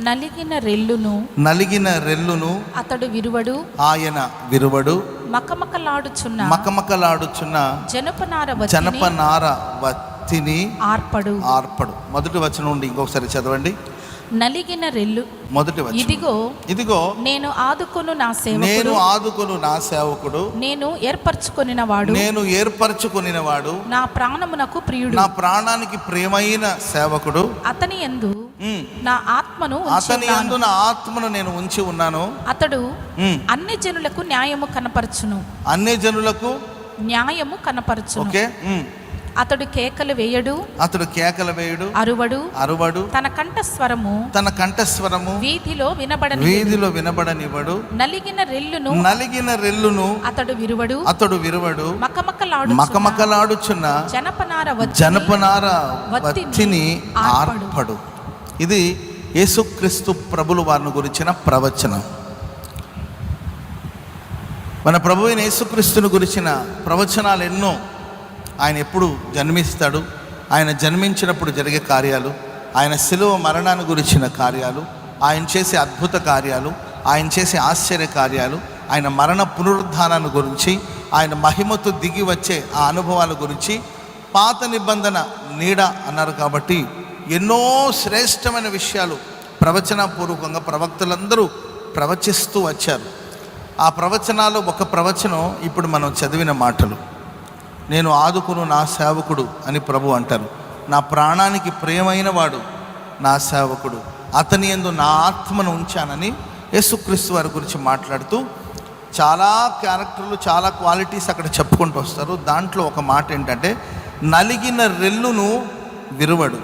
నలిగిన రెల్లును అతడు విరువడు, ఆయన విరువడు. మకమకలాడుచున్న జనపనార వత్తిని ఆర్పడు. మొదటి వచనం నుండి ఇంకొకసారి చదవండి. నలిగిన రెల్లు మొదటి వచనం. ఇదిగో నేను ఆదుకొను నా సేవకుడు, నేను ఏర్పరచుకొనిన వాడు, నా ప్రాణమునకు ప్రియుడు, నా ప్రాణానికి ప్రియమైన సేవకుడు, అతని యందు నా ఆత్మను నేను ఉంచి ఉన్నాను. అతడు అన్ని జనులకు న్యాయము కనపరచును. ఓకే. అతడు కేకలు వేయడు, అరువడు, తన కంఠస్వరము వీధిలో వినబడనివ్వడు. నలిగిన రెల్లును అతడు విరువడు, మకమకలాడుచున్న జనపనార వత్తిని ఆర్పడు. ఇది యేసుక్రీస్తు ప్రభులు వారిని గురించిన ప్రవచనం. మన ప్రభు అయిన యేసుక్రీస్తుని గురించిన ప్రవచనాలు ఎన్నో. ఆయన ఎప్పుడు జన్మిస్తాడు, ఆయన జన్మించినప్పుడు జరిగే కార్యాలు, ఆయన శిలువ మరణాన్ని గురించిన కార్యాలు, ఆయన చేసే అద్భుత కార్యాలు, ఆయన చేసే ఆశ్చర్య కార్యాలు, ఆయన మరణ పునరుద్ధానాన్ని గురించి, ఆయన మహిమతో దిగి వచ్చే ఆ అనుభవాల గురించి. పాత నిబంధన నీడ అన్నారు కాబట్టి ఎన్నో శ్రేష్టమైన విషయాలు ప్రవచనపూర్వకంగా ప్రవక్తలందరూ ప్రవచిస్తూ వచ్చారు. ఆ ప్రవచనాలు ఒక ప్రవచనం ఇప్పుడు మనం చదివిన మాటలు. నేను ఆదుకును నా సేవకుడు అని ప్రభు అంటారు. నా ప్రాణానికి ప్రియమైన వాడు నా సేవకుడు, అతని యందు నా ఆత్మను ఉంచానని యేసుక్రీస్తు వారి గురించి మాట్లాడుతూ చాలా క్యారెక్టర్లు, చాలా క్వాలిటీస్ అక్కడ చెప్పుకుంటూ వస్తారు. దాంట్లో ఒక మాట ఏంటంటే, నలిగిన రెల్లును విరువడు,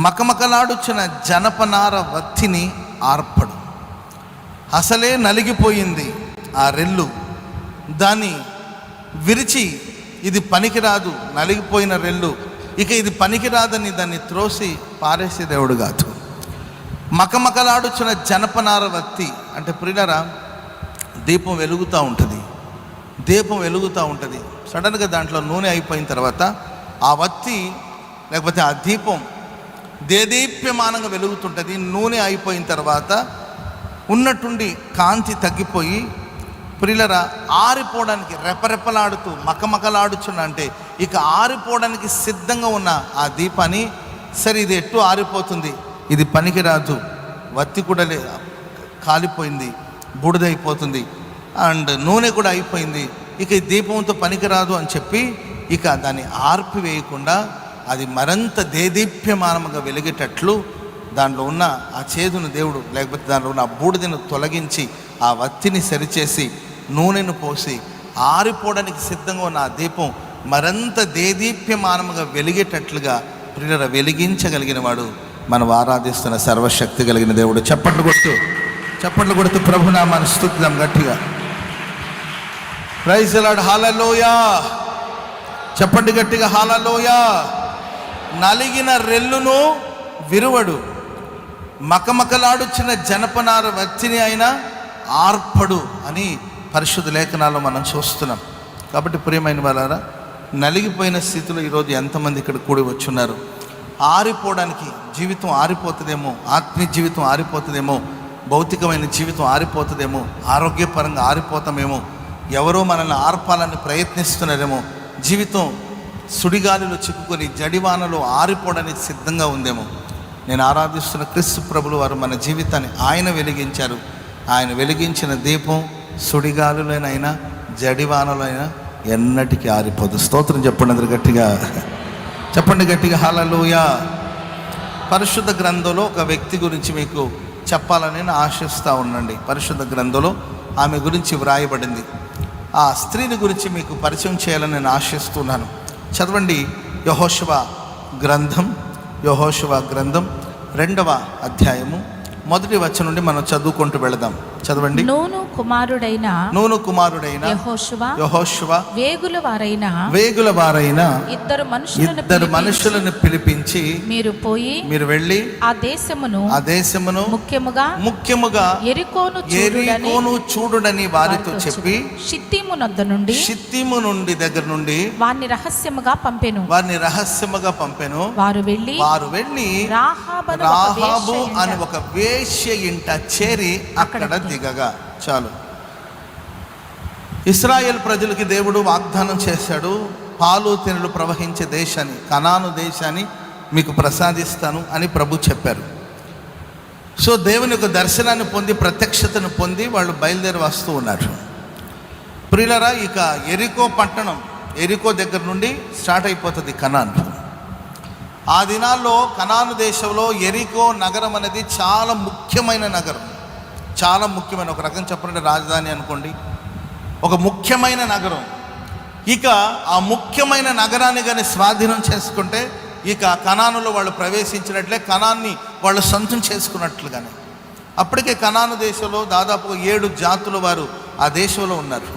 మకమకలాడుచిన జనపనార వత్తిని ఆర్పడు. అసలే నలిగిపోయింది ఆ రెల్లు, దాన్ని విరిచి ఇది పనికిరాదు, నలిగిపోయిన రెల్లు, ఇక ఇది పనికిరాదని దాన్ని త్రోసి పారేసే దేవుడు కాదు. మకమకలాడుచున్న జనపనార వత్తి అంటే ప్రియులారా, దీపం వెలుగుతూ ఉంటుంది. సడన్గా దాంట్లో నూనె అయిపోయిన తర్వాత ఆ వత్తి లేకపోతే ఆ దీపం దేదీప్యమానంగా వెలుగుతుంటుంది. నూనె అయిపోయిన తర్వాత ఉన్నట్టుండి కాంతి తగ్గిపోయి ప్రియులరా ఆరిపోవడానికి రెపరెపలాడుతూ మకమకలాడుచున్న అంటే ఇక ఆరిపోవడానికి సిద్ధంగా ఉన్న ఆ దీపాన్ని, సరే ఇది ఎట్టు ఆరిపోతుంది, ఇది పనికిరాదు, వత్తి కూడా కాలిపోయింది, బూడిదైపోతుంది, అండ్ నూనె కూడా అయిపోయింది, ఇక ఈ దీపంతో పనికిరాదు అని చెప్పి ఇక దాన్ని ఆర్పివేయకుండా అది మరింత దేదీప్యమానంగా వెలిగేటట్లు దాంట్లో ఉన్న ఆ చేదును దేవుడు, లేకపోతే దాంట్లో ఉన్న ఆ బూడిదను తొలగించి ఆ వత్తిని సరిచేసి నూనెను పోసి ఆరిపోవడానికి సిద్ధంగా ఉన్న ఆ దీపం మరింత దేదీప్యమానంగా వెలిగేటట్లుగా ప్రియుల వెలిగించగలిగిన వాడు మనం ఆరాధిస్తున్న సర్వశక్తి కలిగిన దేవుడు. చప్పట్లు కొడుతూ ప్రభునామాన్ని స్తుతిద్దాం గట్టిగా. ప్రైజ్ ది లార్డ్, హల్లెలూయా. చెప్పండి గట్టిగా, హల్లెలూయా. నలిగిన రెల్లును విరువడు, మకమకలాడుచిన జనపనార వత్తిని అయినా ఆర్పడు అని పరిశుద్ధ లేఖనాల్లో మనం చూస్తున్నాం. కాబట్టి ప్రియమైన వాళ్ళారా, నలిగిపోయిన స్థితిలో ఈరోజు ఎంతమంది ఇక్కడ కూడి వచ్చున్నారు. ఆరిపోవడానికి జీవితం ఆరిపోతుందేమో, ఆత్మీయ జీవితం ఆరిపోతుందేమో, భౌతికమైన జీవితం ఆరిపోతుందేమో, ఆరోగ్యపరంగా ఆరిపోతామేమో, ఎవరో మనల్ని ఆర్పాలని ప్రయత్నిస్తున్నారేమో, జీవితం సుడిగాలిలో చిక్కుకొని జడివానలో ఆరిపోవడానికి సిద్ధంగా ఉందేమో. నేను ఆరాధిస్తున్న క్రీస్తు ప్రభులు వారు మన జీవితాన్ని ఆయన వెలిగించారు. ఆయన వెలిగించిన దీపం సుడిగాలులైనా జడివానలైనా ఎన్నటికీ ఆరిపోదు. స్తోత్రం చెప్పండి అందరు గట్టిగా, చెప్పండి గట్టిగా, హల్లెలూయా. పరిశుద్ధ గ్రంథంలో ఒక వ్యక్తి గురించి మీకు చెప్పాలని నేను ఆశిస్తూ ఉండండి. పరిశుద్ధ గ్రంథంలో ఆమె గురించి వ్రాయబడింది. ఆ స్త్రీని గురించి మీకు పరిచయం చేయాలని నేను ఆశిస్తున్నాను. చదవండి యెహోషువ గ్రంథం 2వ అధ్యాయము 1వ వచనం నుండి మనం చదువుకుంటూ వెళదాం. చదవండి. నూను కుమారుడైన యెహోషువ వేగుల వారైన ఇద్దరు మనుషులను పిలిపించి మీరు వెళ్ళి ఆ దేశమును ముఖ్యముగా ఎరికోను చూడుడని వారితో చెప్పి షిత్తీము నుండి దగ్గర నుండి వారిని రహస్యముగా పంపెను. వారు వెళ్ళి రాహాబు అని ఒక వేశ్య ఇంట చేరి అక్కడ దిగగా. చాలు. ఇశ్రాయేల్ ప్రజలకి దేవుడు వాగ్దానం చేశాడు, పాలు తేనెలు ప్రవహించే దేశాన్ని, కనాను దేశాన్ని మీకు ప్రసాదిస్తాను అని ప్రభు చెప్పారు. సో దేవుని యొక్క దర్శనాన్ని పొంది, ప్రత్యక్షతను పొంది వాళ్ళు బయలుదేరి వస్తూ ఉన్నారు. ప్రియులరా, ఇక ఎరికో దగ్గర నుండి స్టార్ట్ అయిపోతుంది కనాన్. ఆ దినాల్లో కనాను దేశంలో ఎరికో నగరం అనేది చాలా ముఖ్యమైన నగరం. చాలా ముఖ్యమైన, ఒక రకం చెప్పాలంటే రాజధాని అనుకోండి, ఒక ముఖ్యమైన నగరం. ఇక ఆ ముఖ్యమైన నగరాన్ని కానీ స్వాధీనం చేసుకుంటే ఇక కనానులో వాళ్ళు ప్రవేశించినట్లే, కనాన్ని వాళ్ళు సొంతం చేసుకున్నట్లుగానే. అప్పటికే కనాను దేశంలో దాదాపు 7 జాతుల వారు ఆ దేశంలో ఉన్నారు.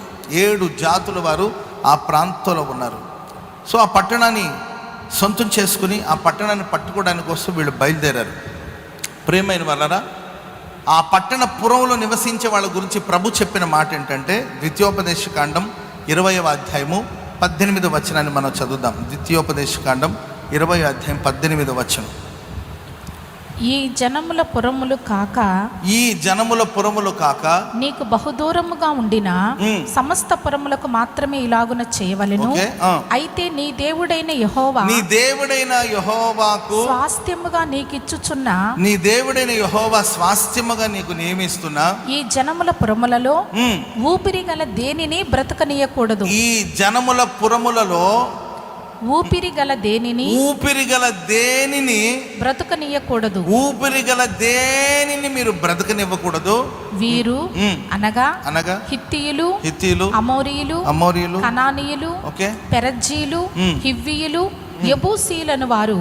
7 జాతుల వారు ఆ ప్రాంతంలో ఉన్నారు. సో ఆ పట్టణాన్ని సొంతం చేసుకుని ఆ పట్టణాన్ని పట్టుకోవడానికి కోసం వీళ్ళు బయలుదేరారు. ప్రియమైన వాళ్ళరా, ఆ పట్టణ పురంలో నివసించే వాళ్ళ గురించి ప్రభు చెప్పిన మాట ఏంటంటే, ద్వితీయోపదేశకాండం 20వ అధ్యాయము 18వ వచనాన్ని మనం చదువుదాం. ద్వితీయోపదేశకాండం 20వ అధ్యాయం 18వ వచనం. ఈ జనముల పురములు కాక నీకు బహుదూరముగా ఉండిన సమస్త పురములకు మాత్రమే ఇలాగున చేయవలెను. అయితే నీ దేవుడైన యెహోవాకు స్వాస్థ్యముగా నీకు నియమిస్తున్న ఈ జనముల పురములలో ఊపిరి గల దేనిని బ్రతకనీయకూడదు. ఈ జనముల పురములలో ఊపిరి గల దేనిని బ్రతకనీయకూడదు. మీరు బ్రతకనివ్వకూడదు. వీరు అనగా హిత్తీయులు, అమోరీయులు, కనానీయులు, పెరజ్జీలు, హివ్వీయులు, యెబూసీలను వారు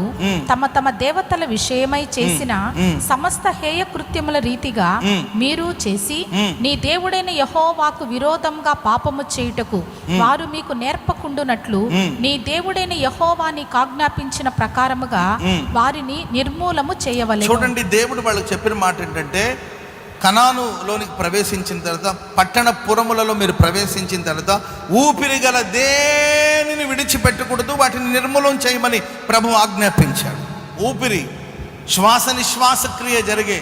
తమ తమ దేవతల విషయమై చేసిన సమస్త హేయ కృత్యముల రీతిగా మీరు చేసి నీ దేవుడైన యెహోవాకు విరోధంగా పాపము చేయుటకు వారు మీకు నేర్పకుండునట్లు నీ దేవుడైన యెహోవా నీకు ఆజ్ఞాపించిన ప్రకారముగా వారిని నిర్మూలము చేయవలెను. చూడండి, దేవుడు వాళ్ళకి చెప్పిన మాట ఏంటంటే, కనానులోనికి ప్రవేశించిన తర్వాత, పట్టణ పురములలో మీరు ప్రవేశించిన తర్వాత ఊపిరి గల దేనిని విడిచిపెట్టకూడదు, వాటిని నిర్మూలన చేయమని ప్రభు ఆజ్ఞాపించాడు. ఊపిరి, శ్వాస నిశ్వాస క్రియ జరిగే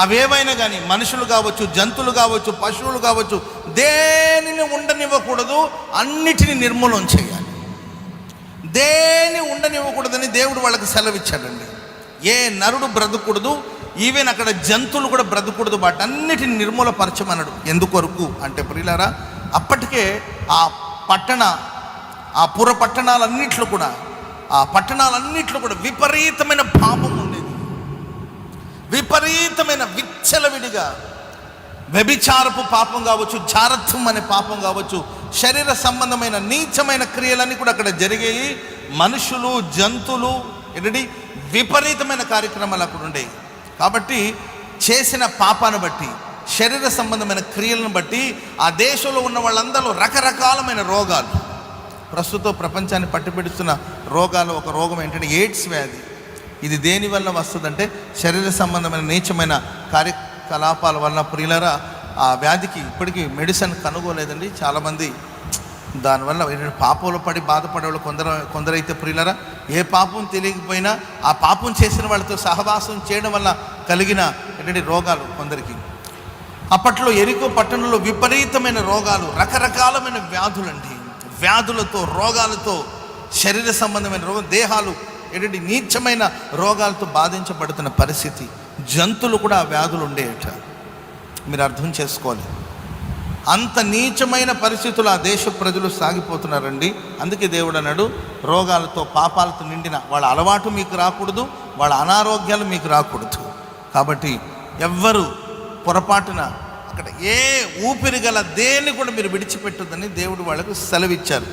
అవేవైనా కానీ, మనుషులు కావచ్చు, జంతువులు కావచ్చు, పశువులు కావచ్చు, దేనిని ఉండనివ్వకూడదు, అన్నిటిని నిర్మూలన చేయాలి. దేని ఉండనివ్వకూడదని దేవుడు వాళ్ళకి సెలవిచ్చాడండి. ఏ నరుడు బ్రతకూడదు, ఈవెన్ అక్కడ జంతువులు కూడా బ్రతకూడదు, వాటి అన్నిటిని నిర్మూలపరచమన్నాడు. ఎందుకొరకు అంటే ప్రియులారా, అప్పటికే ఆ పుర పట్టణాలన్నిట్లో కూడా విపరీతమైన పాపం ఉండేది. విపరీతమైన విచ్చలవిడిగా వ్యభిచారపు పాపం కావచ్చు, జారత్వం అనే పాపం కావచ్చు, శరీర సంబంధమైన నీచమైన క్రియలన్నీ కూడా అక్కడ జరిగాయి. మనుషులు, జంతువులు, ఏంటంటే విపరీతమైన కార్యక్రమాలు అక్కడ ఉండేవి. కాబట్టి చేసిన పాపాన్ని బట్టి, శరీర సంబంధమైన క్రియలను బట్టి ఆ దేశంలో ఉన్న వాళ్ళందరూ రకరకాలమైన రోగాలు, ప్రస్తుతం ప్రపంచాన్ని పట్టిపెడుతున్న రోగాలు, ఒక రోగం ఏంటంటే ఎయిడ్స్ వ్యాధి. ఇది దేనివల్ల వస్తుందంటే శరీర సంబంధమైన నీచమైన కార్యకలాపాల వల్ల. ప్రియులరా, ఆ వ్యాధికి ఇప్పటికీ మెడిసిన్ కనుగోలేదండి. చాలామంది దానివల్ల పాపంలో పడి బాధపడేవాళ్ళు కొందరైతే ప్రియులరా, ఏ పాపం తెలియకపోయినా ఆ పాపం చేసిన వాళ్ళతో సహవాసం చేయడం వల్ల కలిగిన రోగాలు కొందరికి. అప్పట్లో ఎరికో పట్టణంలో విపరీతమైన రోగాలు, రకరకాలమైన వ్యాధులండి. వ్యాధులతో, రోగాలతో, శరీర సంబంధమైన రోగం, దేహాలు నీచమైన రోగాలతో బాధించబడుతున్న పరిస్థితి. జంతువులు కూడా ఆ వ్యాధులు ఉండేయట. మీరు అర్థం చేసుకోవాలి, అంత నీచమైన పరిస్థితులు ఆ దేశ ప్రజలు సాగిపోతున్నారండి. అందుకే దేవుడు అన్నాడు, రోగాలతో, పాపాలతో నిండిన వాళ్ళ అలవాటు మీకు రాకూడదు, వాళ్ళ అనారోగ్యాలు మీకు రాకూడదు. కాబట్టి ఎవ్వరు పొరపాటున అక్కడ ఏ ఊపిరి గల దేన్ని కూడా మీరు విడిచిపెట్టొద్దని దేవుడు వాళ్ళకు సెలవిచ్చారు.